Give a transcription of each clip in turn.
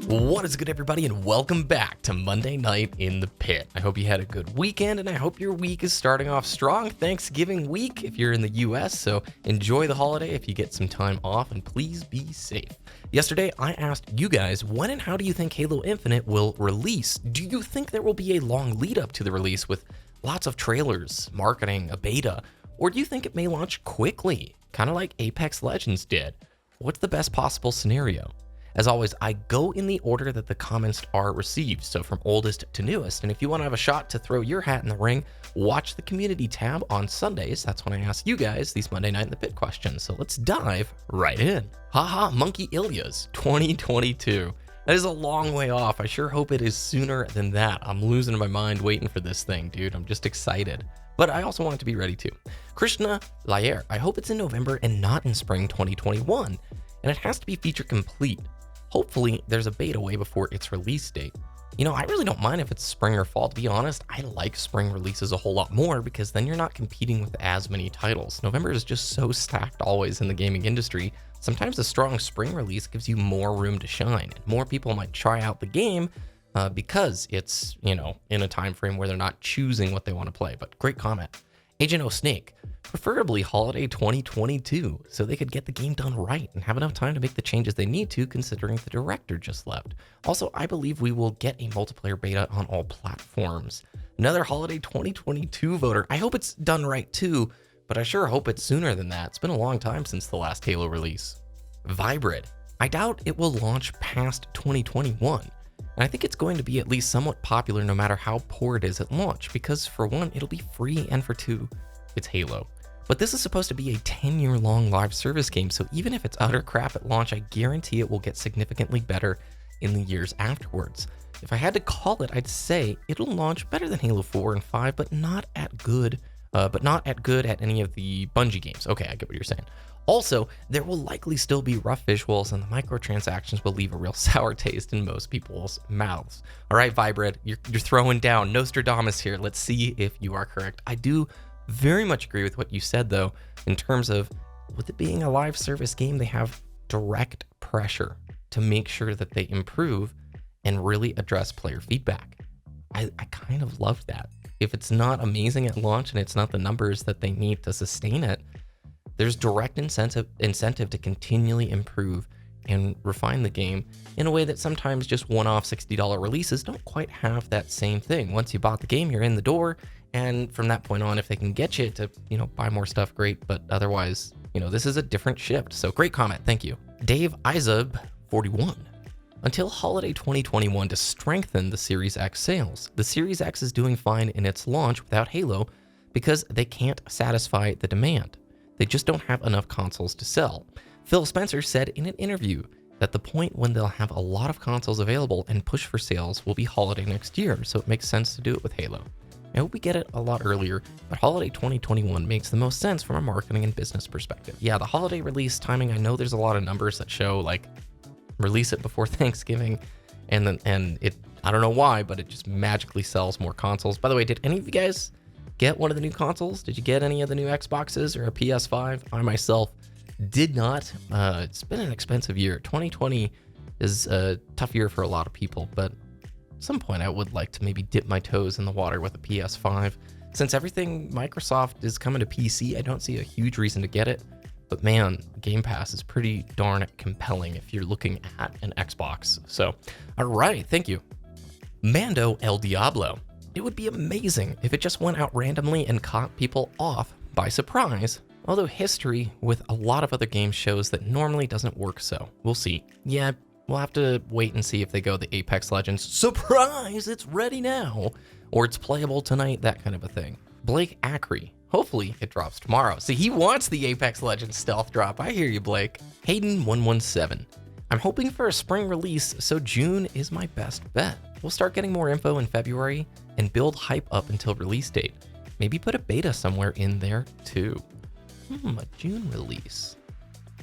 What is good, everybody, and welcome back to Monday Night in the Pit. I hope you had a good weekend, and I hope your week is starting off strong. Thanksgiving week if you're in the US, so enjoy the holiday if you get some time off, and please be safe. Yesterday, I asked you guys, when and how do you think Halo Infinite will release? Do you think there will be a long lead up to the release with lots of trailers, marketing, a beta, or do you think it may launch quickly, kind of like Apex Legends did? What's the best possible scenario? As always, I go in the order that the comments are received, so from oldest to newest. And if you want to have a shot to throw your hat in the ring, watch the community tab on Sundays. That's when I ask you guys these Monday Night in the Pit questions. So let's dive right in. Haha, Monkey Ilya's 2022. That is a long way off. I sure hope it is sooner than that. I'm losing my mind waiting for this thing, dude. I'm just excited. But I also want it to be ready too. Krishna Layer, I hope it's in November and not in spring 2021. And it has to be feature complete. Hopefully, there's a beta way before its release date. You know, I really don't mind if it's spring or fall. To be honest, I like spring releases a whole lot more because then you're not competing with as many titles. November is just so stacked always in the gaming industry. Sometimes a strong spring release gives you more room to shine. And more people might try out the game because it's, you know, in a time frame where they're not choosing what they want to play. But great comment. Agent O Snake, preferably holiday 2022, so they could get the game done right and have enough time to make the changes they need to, considering the director just left. Also, I believe we will get a multiplayer beta on all platforms. Another holiday 2022 voter. I hope it's done right too, but I sure hope it's sooner than that. It's been a long time since the last Halo release. Vybrid, I doubt it will launch past 2021. And I think it's going to be at least somewhat popular no matter how poor it is at launch, because for one, it'll be free, and for two, it's Halo. But this is supposed to be a 10-year long live service game, so even if it's utter crap at launch, I guarantee it will get significantly better in the years afterwards. If I had to call it, I'd say it'll launch better than Halo 4 and 5, but not at good at any of the Bungie games. Okay, I get what you're saying. Also, there will likely still be rough visuals, and the microtransactions will leave a real sour taste in most people's mouths. All right, Vybrid, you're throwing down. Nostradamus here. Let's see if you are correct. I do very much agree with what you said, though, in terms of, with it being a live service game, they have direct pressure to make sure that they improve and really address player feedback. I kind of love that. If it's not amazing at launch and it's not the numbers that they need to sustain it, there's direct incentive to continually improve and refine the game in a way that sometimes just one-off $60 releases don't quite have that same thing. Once you bought the game, you're in the door, and from that point on, if they can get you to, you know, buy more stuff, great, but otherwise, you know, this is a different shift. So great comment, thank you. Dave Izub 41. Until holiday 2021 to strengthen the Series X sales. The Series X is doing fine in its launch without Halo because they can't satisfy the demand. They just don't have enough consoles to sell. Phil Spencer said in an interview that the point when they'll have a lot of consoles available and push for sales will be holiday next year, so it makes sense to do it with Halo. I hope we get it a lot earlier, but holiday 2021 makes the most sense from a marketing and business perspective. Yeah, the holiday release timing, I know there's a lot of numbers that show like release it before Thanksgiving, and it, I don't know why, but it just magically sells more consoles. By the way, did any of you guys get one of the new consoles? Did you get any of the new Xboxes or a PS5? I myself did not. It's been an expensive year. 2020 is a tough year for a lot of people, but at some point I would like to maybe dip my toes in the water with a PS5. Since everything Microsoft is coming to PC, I don't see a huge reason to get it. But man, Game Pass is pretty darn compelling if you're looking at an Xbox. So, all right, thank you. Mando El Diablo. It would be amazing if it just went out randomly and caught people off by surprise, although history with a lot of other games shows that normally doesn't work, so we'll see. Yeah, we'll have to wait and see if they go the Apex Legends, surprise, it's ready now, or it's playable tonight, that kind of a thing. Blake Ackrey, hopefully it drops tomorrow. See, he wants the Apex Legends stealth drop. I hear you, Blake. Hayden117. I'm hoping for a spring release, so June is my best bet. We'll start getting more info in February and build hype up until release date. Maybe put a beta somewhere in there too. A June release.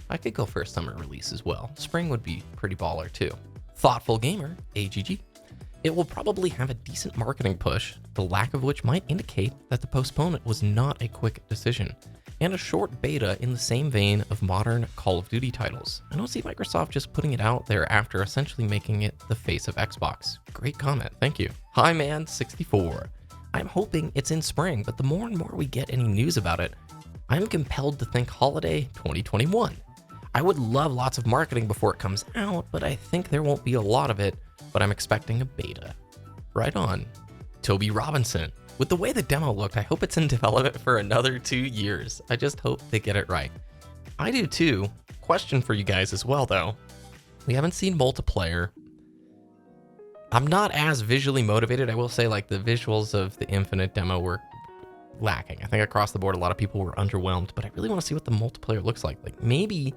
I could go for a summer release as well. Spring would be pretty baller too. Thoughtful Gamer, AGG. It will probably have a decent marketing push, the lack of which might indicate that the postponement was not a quick decision. and a short beta in the same vein of modern Call of Duty titles. I don't see Microsoft just putting it out there after essentially making it the face of Xbox. Great comment, thank you. Hi man 64. I'm hoping it's in spring, but the more and more we get any news about it, I'm compelled to think holiday 2021. I would love lots of marketing before it comes out, but I think there won't be a lot of it, but I'm expecting a beta. Right on. Toby Robinson. With the way the demo looked, I hope it's in development for another 2 years. I just hope they get it right. I do too. Question for you guys as well though. We haven't seen multiplayer. I'm not as visually motivated. I will say like the visuals of the Infinite demo were lacking. I think across the board, a lot of people were underwhelmed, but I really want to see what the multiplayer looks like. Like maybe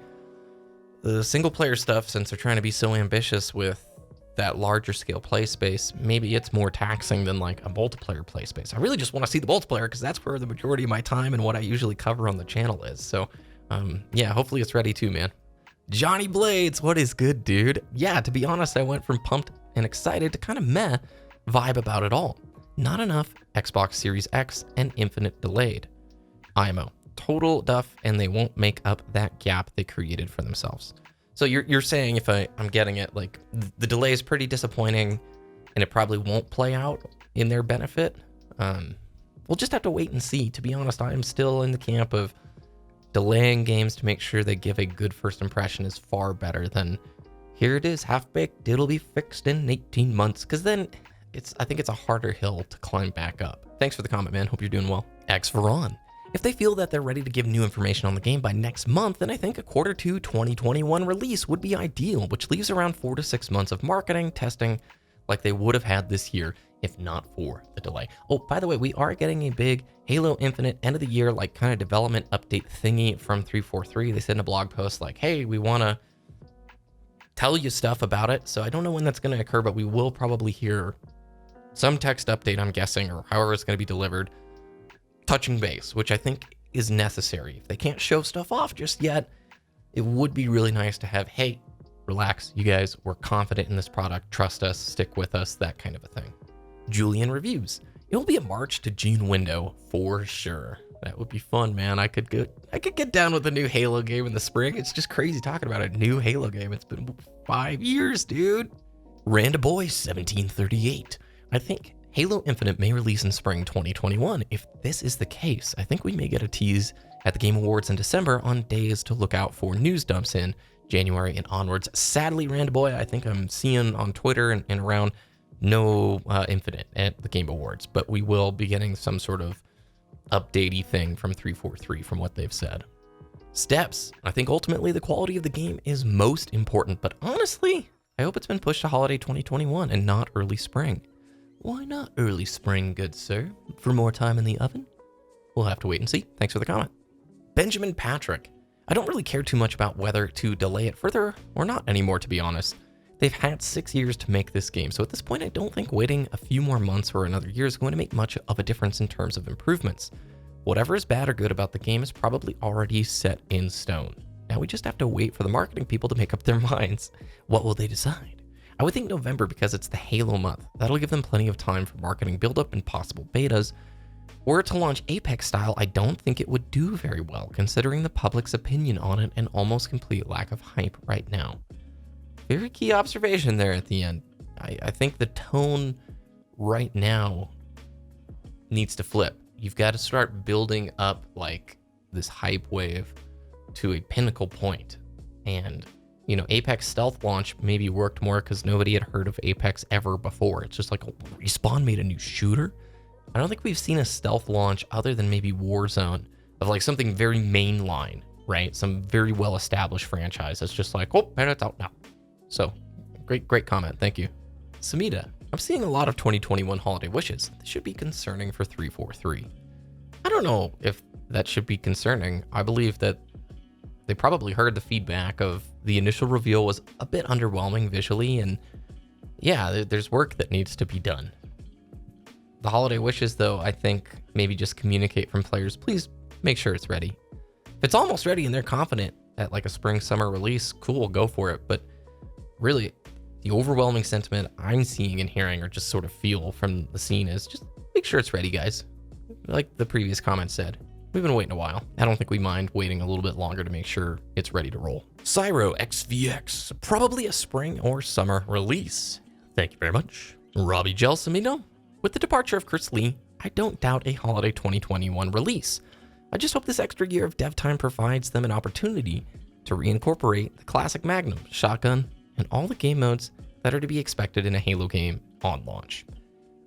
the single player stuff, since they're trying to be so ambitious with that larger scale play space, maybe it's more taxing than like a multiplayer play space. I really just want to see the multiplayer because that's where the majority of my time and what I usually cover on the channel is. So yeah, hopefully it's ready too, man. Johnny Blades, what is good, dude? Yeah, to be honest, I went from pumped and excited to kind of meh vibe about it all. Not enough Xbox Series X and Infinite delayed. IMO, total duff, and they won't make up that gap they created for themselves. So you're saying, if I'm getting it, like the delay is pretty disappointing and it probably won't play out in their benefit. We'll just have to wait and see. To be honest, I am still in the camp of delaying games to make sure they give a good first impression is far better than here it is half-baked, it'll be fixed in 18 months, because then I think it's a harder hill to climb back up. Thanks for the comment, man. Hope you're doing well. X Veron. If they feel that they're ready to give new information on the game by next month, then I think a Q2 2021 release would be ideal, which leaves around 4 to 6 months of marketing, testing, like they would have had this year, if not for the delay. Oh, by the way, we are getting a big Halo Infinite end of the year, like kind of development update thingy from 343. They said in a blog post like, hey, we want to tell you stuff about it. So I don't know when that's going to occur, but we will probably hear some text update, I'm guessing, or however it's going to be delivered, touching base, which I think is necessary. If they can't show stuff off just yet, it would be really nice to have, hey, relax, you guys, we're confident in this product, trust us, stick with us, that kind of a thing. Julian reviews. It'll be a March to June window for sure. That would be fun, man. I could get down with a new Halo game in the spring. It's just crazy talking about a new Halo game. It's been 5 years, dude. Randaboy 1738. I think Halo Infinite may release in spring 2021. If this is the case, I think we may get a tease at the Game Awards in December on days to look out for news dumps in January and onwards. Sadly, Randaboy, I think I'm seeing on Twitter and around no Infinite at the Game Awards, but we will be getting some sort of updatey thing from 343 from what they've said. Steps. I think ultimately the quality of the game is most important, but honestly, I hope it's been pushed to holiday 2021 and not early spring. Why not early spring, good sir? For more time in the oven? We'll have to wait and see. Thanks for the comment. Benjamin Patrick. I don't really care too much about whether to delay it further or not anymore, to be honest. They've had 6 years to make this game, so at this point I don't think waiting a few more months or another year is going to make much of a difference in terms of improvements. Whatever is bad or good about the game is probably already set in stone. Now we just have to wait for the marketing people to make up their minds. What will they decide? I would think November because it's the Halo month. That'll give them plenty of time for marketing buildup and possible betas. Were it to launch Apex style, I don't think it would do very well considering the public's opinion on it and almost complete lack of hype right now. Very key observation there at the end. I think the tone right now needs to flip. You've got to start building up like this hype wave to a pinnacle point. And, you know, Apex stealth launch maybe worked more because nobody had heard of Apex ever before. It's just like, oh, Respawn made a new shooter. I don't think we've seen a stealth launch other than maybe Warzone of like something very mainline, right? Some very well-established franchise that's just like, oh, and it's out now. So, great comment, thank you. Samita, I'm seeing a lot of 2021 holiday wishes. This should be concerning for 343. I don't know if that should be concerning. I believe that they probably heard the feedback of the initial reveal was a bit underwhelming visually, and yeah, there's work that needs to be done. The holiday wishes, though, I think maybe just communicate from players, please make sure it's ready. If it's almost ready and they're confident at like a spring-summer release, cool, go for it, but really, the overwhelming sentiment I'm seeing and hearing or just sort of feel from the scene is just make sure it's ready, guys. Like the previous comment said. We've been waiting a while. I don't think we mind waiting a little bit longer to make sure it's ready to roll. Cyro XVX, probably a spring or summer release. Thank you very much. Robbie Gelsamino, with the departure of Chris Lee, I don't doubt a holiday 2021 release. I just hope this extra year of dev time provides them an opportunity to reincorporate the classic Magnum, shotgun, and all the game modes that are to be expected in a Halo game on launch.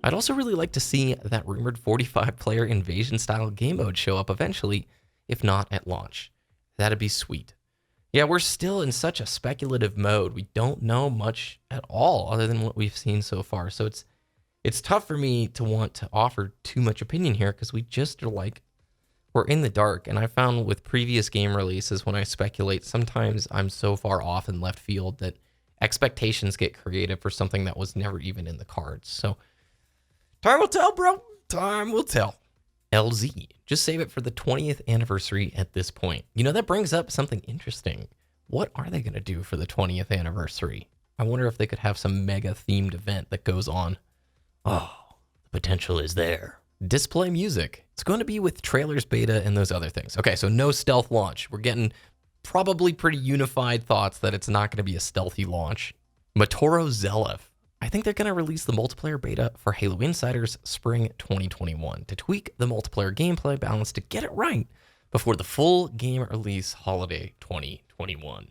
I'd also really like to see that rumored 45-player invasion-style game mode show up eventually, if not at launch. That'd be sweet. Yeah, we're still in such a speculative mode. We don't know much at all other than what we've seen so far. So it's tough for me to want to offer too much opinion here because we just are like, we're in the dark. And I found with previous game releases, when I speculate, sometimes I'm so far off in left field that expectations get created for something that was never even in the cards. So time will tell, bro. Time will tell. LZ, just save it for the 20th anniversary at this point. You know, that brings up something interesting. What are they going to do for the 20th anniversary? I wonder if they could have some mega themed event that goes on. Oh, the potential is there. Display music. It's going to be with trailers, beta, and those other things. Okay, so no stealth launch. We're getting probably pretty unified thoughts that it's not going to be a stealthy launch. Matoro Zelef. I think they're going to release the multiplayer beta for Halo Insiders spring 2021 to tweak the multiplayer gameplay balance to get it right before the full game release holiday 2021.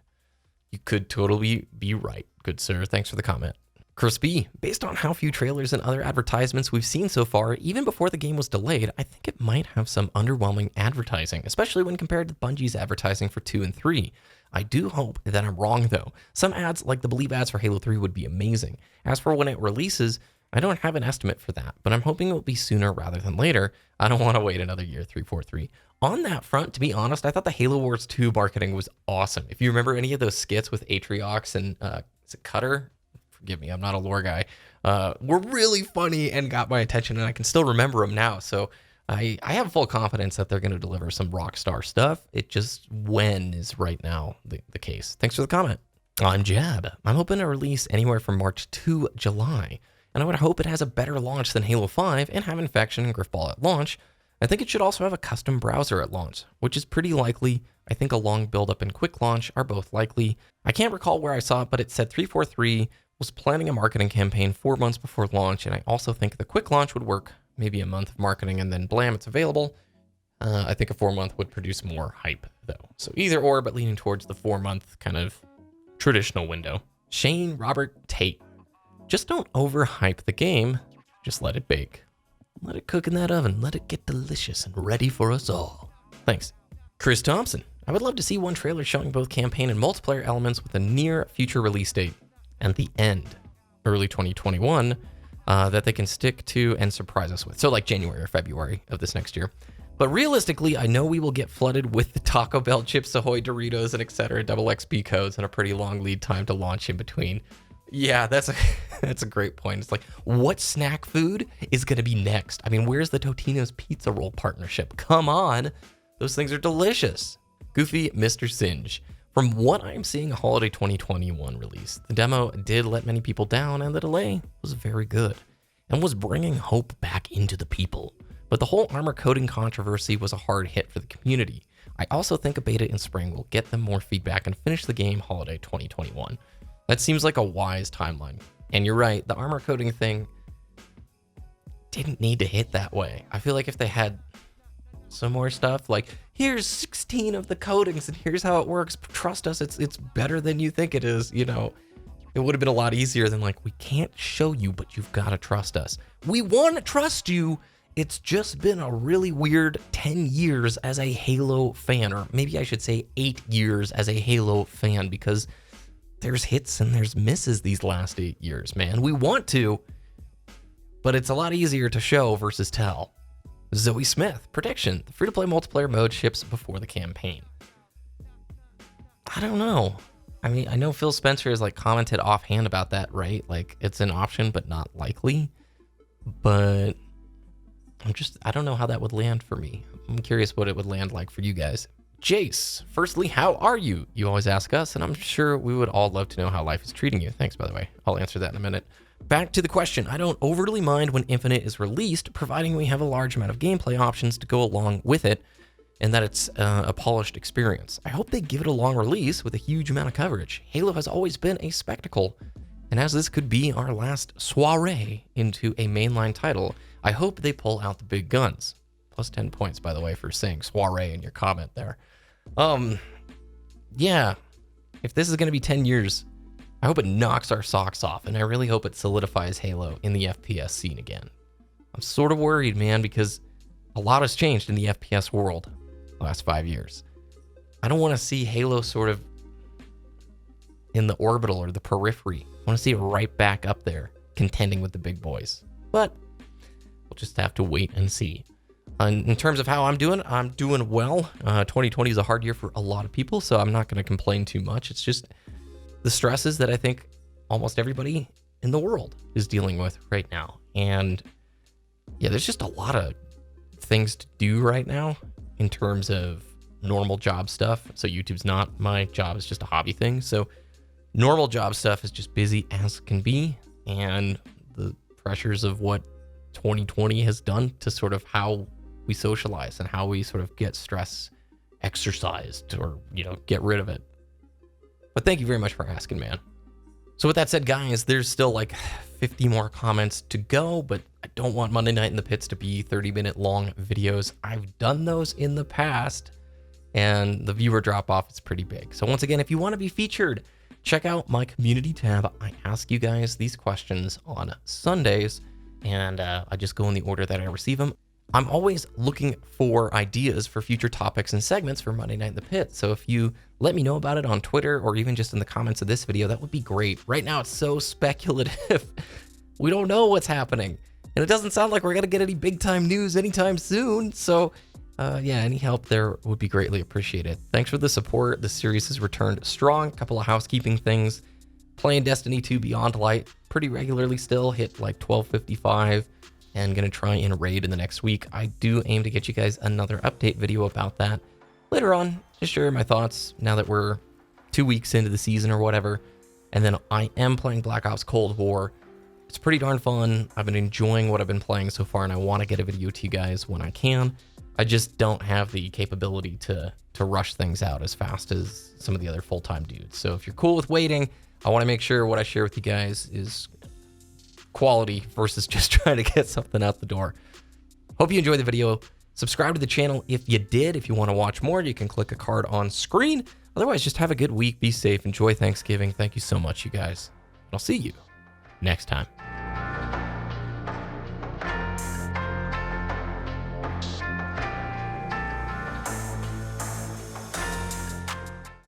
You could totally be right, good sir. Thanks for the comment. Chris B, based on how few trailers and other advertisements we've seen so far, even before the game was delayed, I think it might have some underwhelming advertising, especially when compared to Bungie's advertising for 2 and 3. I do hope that I'm wrong though. Some ads, like the Believe ads for Halo 3, would be amazing. As for when it releases, I don't have an estimate for that, but I'm hoping it will be sooner rather than later. I don't want to wait another year, 343. On that front, to be honest, I thought the Halo Wars 2 marketing was awesome. If you remember any of those skits with Atriox and is it Cutter? Forgive me, I'm not a lore guy. Were really funny and got my attention, and I can still remember them now. So I have full confidence that they're going to deliver some Rockstar stuff. It just when is right now the case. Thanks for the comment. I'm Jab. I'm hoping to release anywhere from March to July, and I would hope it has a better launch than Halo 5 and have Infection and Griffball at launch. I think it should also have a custom browser at launch, which is pretty likely. I think a long build-up and quick launch are both likely. I can't recall where I saw it, but it said 343 was planning a marketing campaign 4 months before launch, and I also think the quick launch would work, maybe a month of marketing, and then blam, it's available. I think a 4-month would produce more hype, though. So either or, but leaning towards the 4-month kind of traditional window. Shane Robert Tate. Just don't overhype the game. Just let it bake. Let it cook in that oven. Let it get delicious and ready for us all. Thanks. Chris Thompson. I would love to see one trailer showing both campaign and multiplayer elements with a near future release date and the end, early 2021, that they can stick to and surprise us with. So like January or February of this next year. But realistically, I know we will get flooded with the Taco Bell, Chips Ahoy, Doritos, and etc. double XP codes and a pretty long lead time to launch in between. Yeah, that's a great point. It's like, what snack food is going to be next? I mean, where's the Totino's Pizza Roll partnership? Come on. Those things are delicious. Goofy Mr. Singe. From what I'm seeing, a holiday 2021 release. The demo did let many people down, and the delay was very good and was bringing hope back into the people. But the whole armor coating controversy was a hard hit for the community. I also think a beta in spring will get them more feedback and finish the game holiday 2021. That seems like a wise timeline. And you're right, the armor coating thing didn't need to hit that way. I feel like if they had some more stuff, like, here's 16 of the coatings and here's how it works, trust us, it's better than you think it is, you know, it would have been a lot easier than like, we can't show you, but you've got to trust us. We want to trust you. It's just been a really weird 10 years as a Halo fan, or maybe I should say 8 years as a Halo fan, because there's hits and there's misses these last 8 years, man. We want to, but it's a lot easier to show versus tell. Zoe Smith, prediction, the free-to-play multiplayer mode ships before the campaign. I don't know. I mean, I know Phil Spencer has like commented offhand about that, right? Like, it's an option, but not likely. But I don't know how that would land for me. I'm curious what it would land like for you guys. Jace, firstly, how are you? You always ask us, and I'm sure we would all love to know how life is treating you. Thanks, by the way. I'll answer that in a minute. Back to the question. I don't overly mind when Infinite is released, providing we have a large amount of gameplay options to go along with it. and that it's a polished experience. I hope they give it a long release with a huge amount of coverage. Halo has always been a spectacle, and as this could be our last soiree into a mainline title, I hope they pull out the big guns. Plus 10 points, by the way, for saying soiree in your comment there. Yeah, if this is going to be 10 years, I hope it knocks our socks off, and I really hope it solidifies Halo in the FPS scene again. I'm sort of worried, man, because a lot has changed in the FPS world the last 5 years. I don't want to see Halo sort of in the orbital or the periphery. I want to see it right back up there, contending with the big boys. But we'll just have to wait and see. In terms of how I'm doing well. 2020 is a hard year for a lot of people, so I'm not going to complain too much. It's just the stresses that I think almost everybody in the world is dealing with right now. And yeah, there's just a lot of things to do right now in terms of normal job stuff. So YouTube's not my job, it's just a hobby thing. So normal job stuff is just busy as can be. And the pressures of what 2020 has done to sort of how we socialize and how we sort of get stress exercised or, get rid of it. But thank you very much for asking, man. So with that said, guys, there's still like 50 more comments to go, but I don't want Monday Night in the Pits to be 30-minute long videos. I've done those in the past, and the viewer drop-off is pretty big. So once again, if you want to be featured, check out my community tab. I ask you guys these questions on Sundays, and I just go in the order that I receive them. I'm always looking for ideas for future topics and segments for Monday Night in the Pit. So if you let me know about it on Twitter or even just in the comments of this video, that would be great. Right now, it's so speculative. We don't know what's happening. And it doesn't sound like we're going to get any big time news anytime soon. So yeah, any help there would be greatly appreciated. Thanks for the support. This series has returned strong. A couple of housekeeping things. Playing Destiny 2 Beyond Light pretty regularly still. Hit like 1255. And gonna try and raid in the next week. I do aim to get you guys another update video about that later on. Just share my thoughts now that we're 2 weeks into the season or whatever. And then I am playing Black Ops Cold War. It's pretty darn fun. I've been enjoying what I've been playing so far, and I want to get a video to you guys when I can. I just don't have the capability to rush things out as fast as some of the other full-time dudes. So if you're cool with waiting, I want to make sure what I share with you guys is quality versus just trying to get something out the door. Hope you enjoyed the video. Subscribe to the channel if you did. If you want to watch more, you can click a card on screen. Otherwise, just have a good week. Be safe. Enjoy Thanksgiving. Thank you so much, you guys. I'll see you next time.